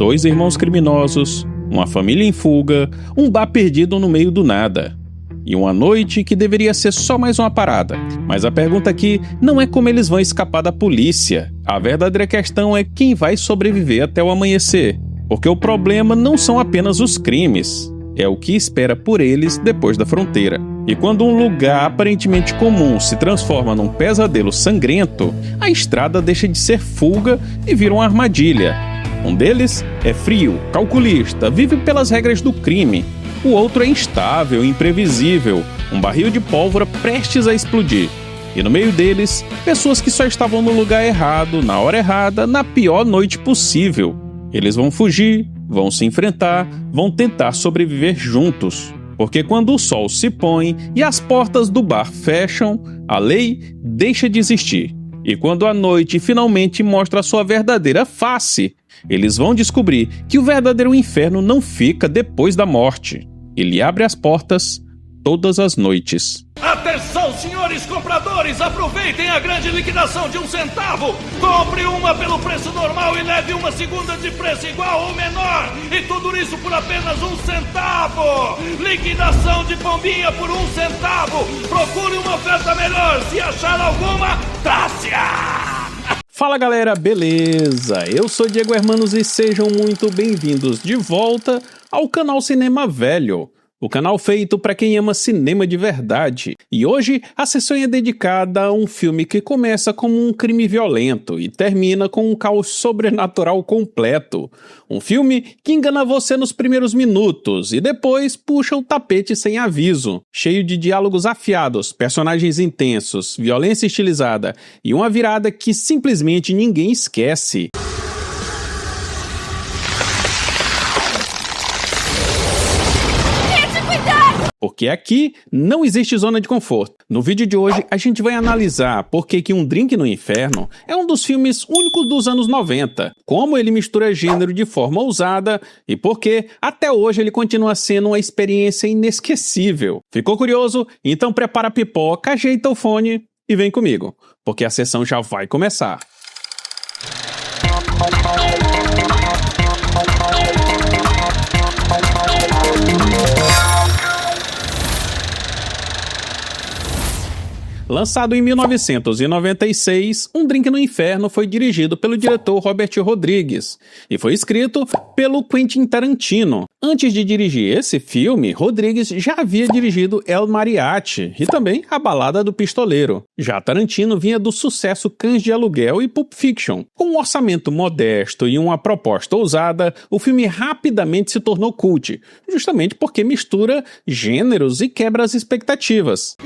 Dois irmãos criminosos, uma família em fuga, um bar perdido no meio do nada. E uma noite que deveria ser só mais uma parada. Mas a pergunta aqui não é como eles vão escapar da polícia. A verdadeira questão é quem vai sobreviver até o amanhecer. Porque o problema não são apenas os crimes, é o que espera por eles depois da fronteira. E quando um lugar aparentemente comum se transforma num pesadelo sangrento, a estrada deixa de ser fuga e vira uma armadilha. Um deles é frio, calculista, vive pelas regras do crime. O outro é instável, imprevisível, um barril de pólvora prestes a explodir. E no meio deles, pessoas que só estavam no lugar errado, na hora errada, na pior noite possível. Eles vão fugir, vão se enfrentar, vão tentar sobreviver juntos. Porque quando o sol se põe e as portas do bar fecham, a lei deixa de existir. E quando a noite finalmente mostra a sua verdadeira face, eles vão descobrir que o verdadeiro inferno não fica depois da morte. Ele abre as portas todas as noites. Atenção, senhores compradores! Aproveitem a grande liquidação de 1 centavo! Compre uma pelo preço normal e leve uma segunda de preço igual ou menor! E tudo isso por apenas 1 centavo! Liquidação de pombinha por 1 centavo! Procure uma oferta melhor! Se achar alguma, dá-se-a! Fala galera, beleza? Eu sou Diego Hermanos e sejam muito bem-vindos de volta ao canal Cinema Velho. O canal feito para quem ama cinema de verdade. E hoje a sessão é dedicada a um filme que começa como um crime violento e termina com um caos sobrenatural completo. Um filme que engana você nos primeiros minutos e depois puxa o tapete sem aviso. Cheio de diálogos afiados, personagens intensos, violência estilizada e uma virada que simplesmente ninguém esquece. Porque aqui não existe zona de conforto. No vídeo de hoje a gente vai analisar por que Um Drink no Inferno é um dos filmes únicos dos anos 90, como ele mistura gênero de forma ousada e por que até hoje ele continua sendo uma experiência inesquecível. Ficou curioso? Então prepara a pipoca, ajeita o fone e vem comigo, porque a sessão já vai começar. Lançado em 1996, Um Drink no Inferno foi dirigido pelo diretor Robert Rodrigues e foi escrito pelo Quentin Tarantino. Antes de dirigir esse filme, Rodrigues já havia dirigido El Mariachi e também A Balada do Pistoleiro. Já Tarantino vinha do sucesso Cães de Aluguel e Pulp Fiction. Com um orçamento modesto e uma proposta ousada, o filme rapidamente se tornou cult, justamente porque mistura gêneros e quebra as expectativas.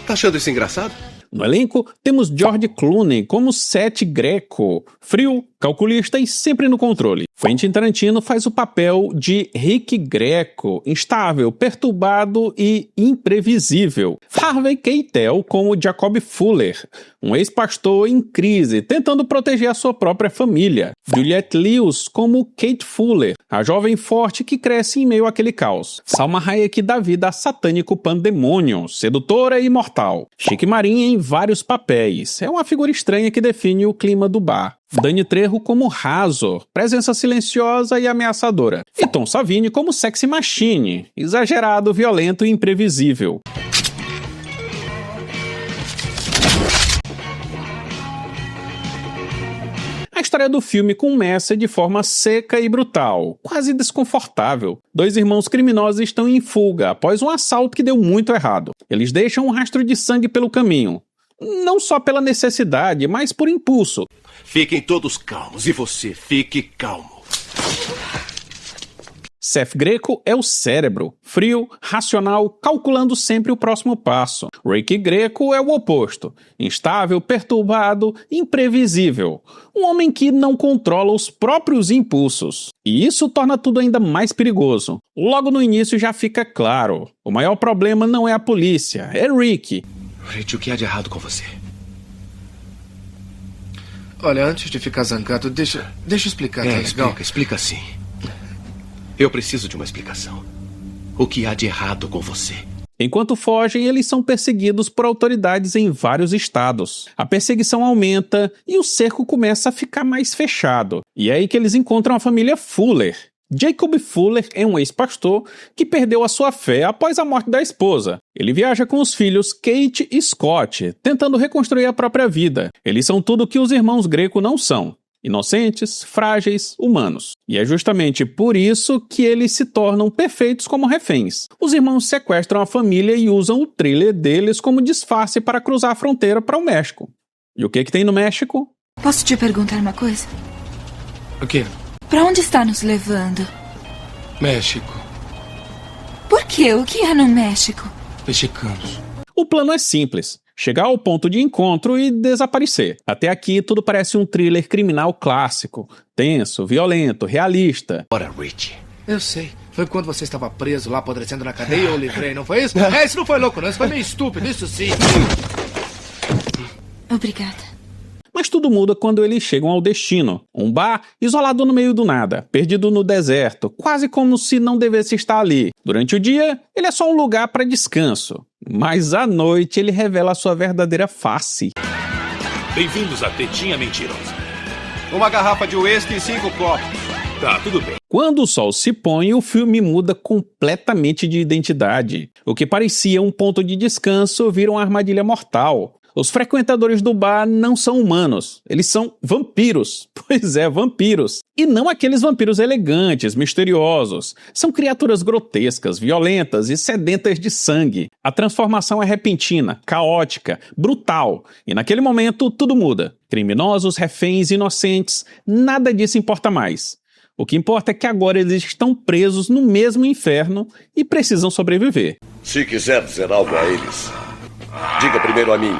Tá achando isso engraçado? No elenco, temos George Clooney como Seth Greco, frio, calculista e sempre no controle. Quentin Tarantino faz o papel de Rick Greco, instável, perturbado e imprevisível. Harvey Keitel como Jacob Fuller, um ex-pastor em crise, tentando proteger a sua própria família. Juliette Lewis como Kate Fuller, a jovem forte que cresce em meio àquele caos. Salma Hayek dá vida a satânico pandemônio, sedutora e imortal. Chique Marinha em vários papéis. É uma figura estranha que define o clima do bar. Danny Trejo como Razor, presença silenciosa e ameaçadora. E Tom Savini como Sexy Machine, exagerado, violento e imprevisível. A história do filme começa de forma seca e brutal, quase desconfortável. Dois irmãos criminosos estão em fuga após um assalto que deu muito errado. Eles deixam um rastro de sangue pelo caminho. Não só pela necessidade, mas por impulso. Fiquem todos calmos e você fique calmo. Seth Greco é o cérebro, frio, racional, calculando sempre o próximo passo. Rick Greco é o oposto, instável, perturbado, imprevisível. Um homem que não controla os próprios impulsos. E isso torna tudo ainda mais perigoso. Logo no início já fica claro, o maior problema não é a polícia, é Rick. Rich, o que há de errado com você? Olha, antes de ficar zangado, deixa eu explicar, tá legal? Explica sim. Eu preciso de uma explicação. O que há de errado com você? Enquanto fogem, eles são perseguidos por autoridades em vários estados. A perseguição aumenta e o cerco começa a ficar mais fechado. E é aí que eles encontram a família Fuller. Jacob Fuller é um ex-pastor que perdeu a sua fé após a morte da esposa. Ele viaja com os filhos Kate e Scott, tentando reconstruir a própria vida. Eles são tudo o que os irmãos Greco não são. Inocentes, frágeis, humanos. E é justamente por isso que eles se tornam perfeitos como reféns. Os irmãos sequestram a família e usam o trailer deles como disfarce para cruzar a fronteira para o México. E o que tem no México? Posso te perguntar uma coisa? O quê? Pra onde está nos levando? México. Por quê? O que é no México? Mexicanos. O plano é simples. Chegar ao ponto de encontro e desaparecer. Até aqui tudo parece um thriller criminal clássico. Tenso, violento, realista. Ora, Rich. Eu sei. Foi quando você estava preso lá, apodrecendo na cadeia, eu livrei, não foi isso? Isso não foi louco, não. Isso foi meio estúpido, isso sim. Obrigada. Mas tudo muda quando eles chegam ao destino. Um bar isolado no meio do nada, perdido no deserto, quase como se não devesse estar ali. Durante o dia, ele é só um lugar para descanso. Mas à noite ele revela a sua verdadeira face. Bem-vindos à Tetinha Mentirosa. Uma garrafa de uísque e 5 copos. Tá, tudo bem. Quando o sol se põe, o filme muda completamente de identidade. O que parecia um ponto de descanso vira uma armadilha mortal. Os frequentadores do bar não são humanos, eles são vampiros. Pois é, vampiros. E não aqueles vampiros elegantes, misteriosos. São criaturas grotescas, violentas e sedentas de sangue. A transformação é repentina, caótica, brutal. E naquele momento tudo muda. Criminosos, reféns, inocentes, nada disso importa mais. O que importa é que agora eles estão presos no mesmo inferno e precisam sobreviver. Se quiser dizer algo a eles, diga primeiro a mim.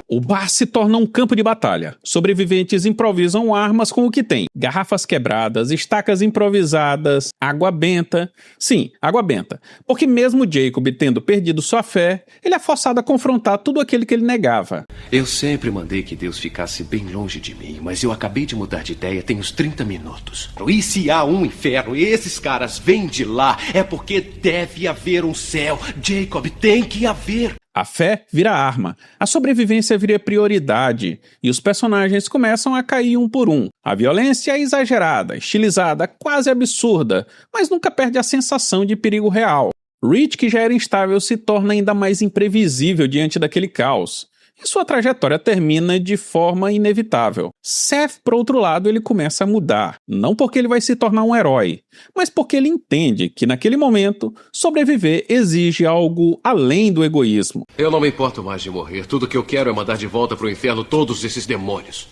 O bar se torna um campo de batalha. Sobreviventes improvisam armas com o que tem. Garrafas quebradas, estacas improvisadas, água benta. Sim, água benta. Porque mesmo Jacob tendo perdido sua fé, ele é forçado a confrontar tudo aquilo que ele negava. Eu sempre mandei que Deus ficasse bem longe de mim, mas eu acabei de mudar de ideia tem uns 30 minutos. E se há um inferno e esses caras vêm de lá, é porque deve haver um céu. Jacob, tem que haver. A fé vira arma, a sobrevivência vira prioridade e os personagens começam a cair um por um. A violência é exagerada, estilizada, quase absurda, mas nunca perde a sensação de perigo real. Rich, que já era instável, se torna ainda mais imprevisível diante daquele caos. E sua trajetória termina de forma inevitável. Seth, por outro lado, ele começa a mudar. Não porque ele vai se tornar um herói, mas porque ele entende que naquele momento, sobreviver exige algo além do egoísmo. Eu não me importo mais de morrer. Tudo que eu quero é mandar de volta pro inferno todos esses demônios.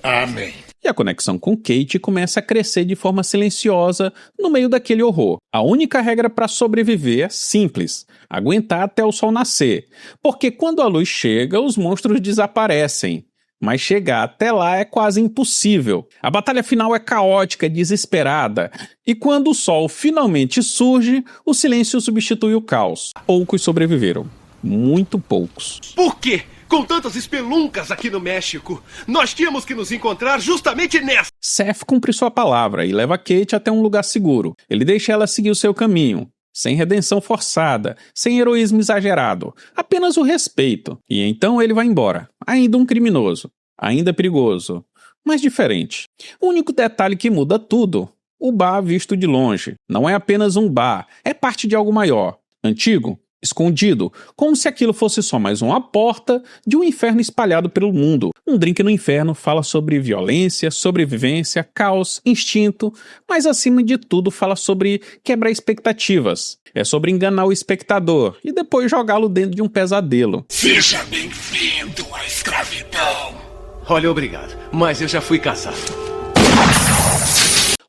Amém. E a conexão com Kate começa a crescer de forma silenciosa no meio daquele horror. A única regra para sobreviver é simples: aguentar até o sol nascer. Porque quando a luz chega, os monstros desaparecem. Mas chegar até lá é quase impossível. A batalha final é caótica, desesperada. E quando o sol finalmente surge, o silêncio substitui o caos. Poucos sobreviveram. Muito poucos. Por quê? Com tantas espeluncas aqui no México, nós tínhamos que nos encontrar justamente nessa. Seth cumpre sua palavra e leva Kate até um lugar seguro. Ele deixa ela seguir o seu caminho, sem redenção forçada, sem heroísmo exagerado, apenas o respeito. E então ele vai embora, ainda um criminoso, ainda perigoso, mas diferente. O único detalhe que muda tudo: o bar visto de longe. Não é apenas um bar, é parte de algo maior, antigo, escondido, como se aquilo fosse só mais uma porta de um inferno espalhado pelo mundo. Um drink no inferno fala sobre violência, sobrevivência, caos, instinto, mas acima de tudo fala sobre quebrar expectativas. É sobre enganar o espectador e depois jogá-lo dentro de um pesadelo. Seja bem-vindo à escravidão. Olha, obrigado, mas eu já fui caçado.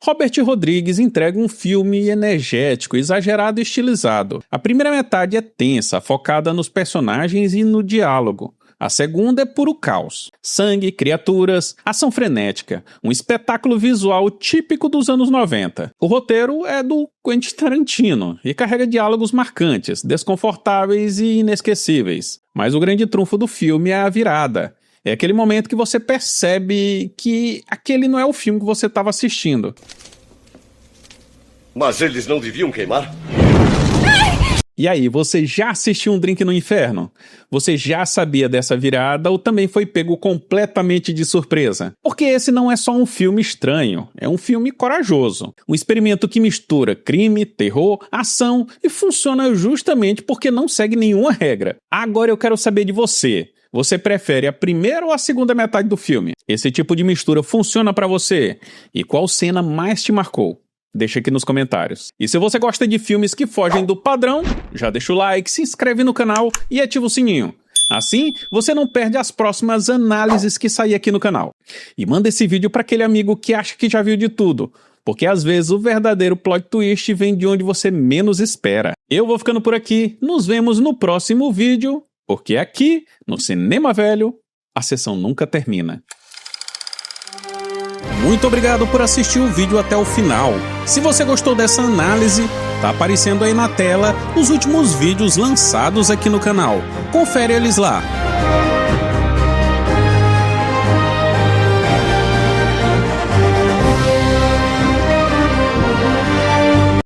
Robert Rodrigues entrega um filme energético, exagerado e estilizado. A primeira metade é tensa, focada nos personagens e no diálogo. A segunda é puro caos. Sangue, criaturas, ação frenética, um espetáculo visual típico dos anos 90. O roteiro é do Quentin Tarantino e carrega diálogos marcantes, desconfortáveis e inesquecíveis. Mas o grande trunfo do filme é a virada. É aquele momento que você percebe que aquele não é o filme que você estava assistindo. Mas eles não deviam queimar? E aí, você já assistiu Um Drink no Inferno? Você já sabia dessa virada ou também foi pego completamente de surpresa? Porque esse não é só um filme estranho, é um filme corajoso. Um experimento que mistura crime, terror, ação e funciona justamente porque não segue nenhuma regra. Agora eu quero saber de você. Você prefere a primeira ou a segunda metade do filme? Esse tipo de mistura funciona pra você? E qual cena mais te marcou? Deixa aqui nos comentários. E se você gosta de filmes que fogem do padrão, já deixa o like, se inscreve no canal e ativa o sininho. Assim, você não perde as próximas análises que saem aqui no canal. E manda esse vídeo para aquele amigo que acha que já viu de tudo, porque às vezes o verdadeiro plot twist vem de onde você menos espera. Eu vou ficando por aqui, nos vemos no próximo vídeo, porque aqui, no Cinema Velho, a sessão nunca termina. Muito obrigado por assistir o vídeo até o final. Se você gostou dessa análise, tá aparecendo aí na tela os últimos vídeos lançados aqui no canal. Confere eles lá.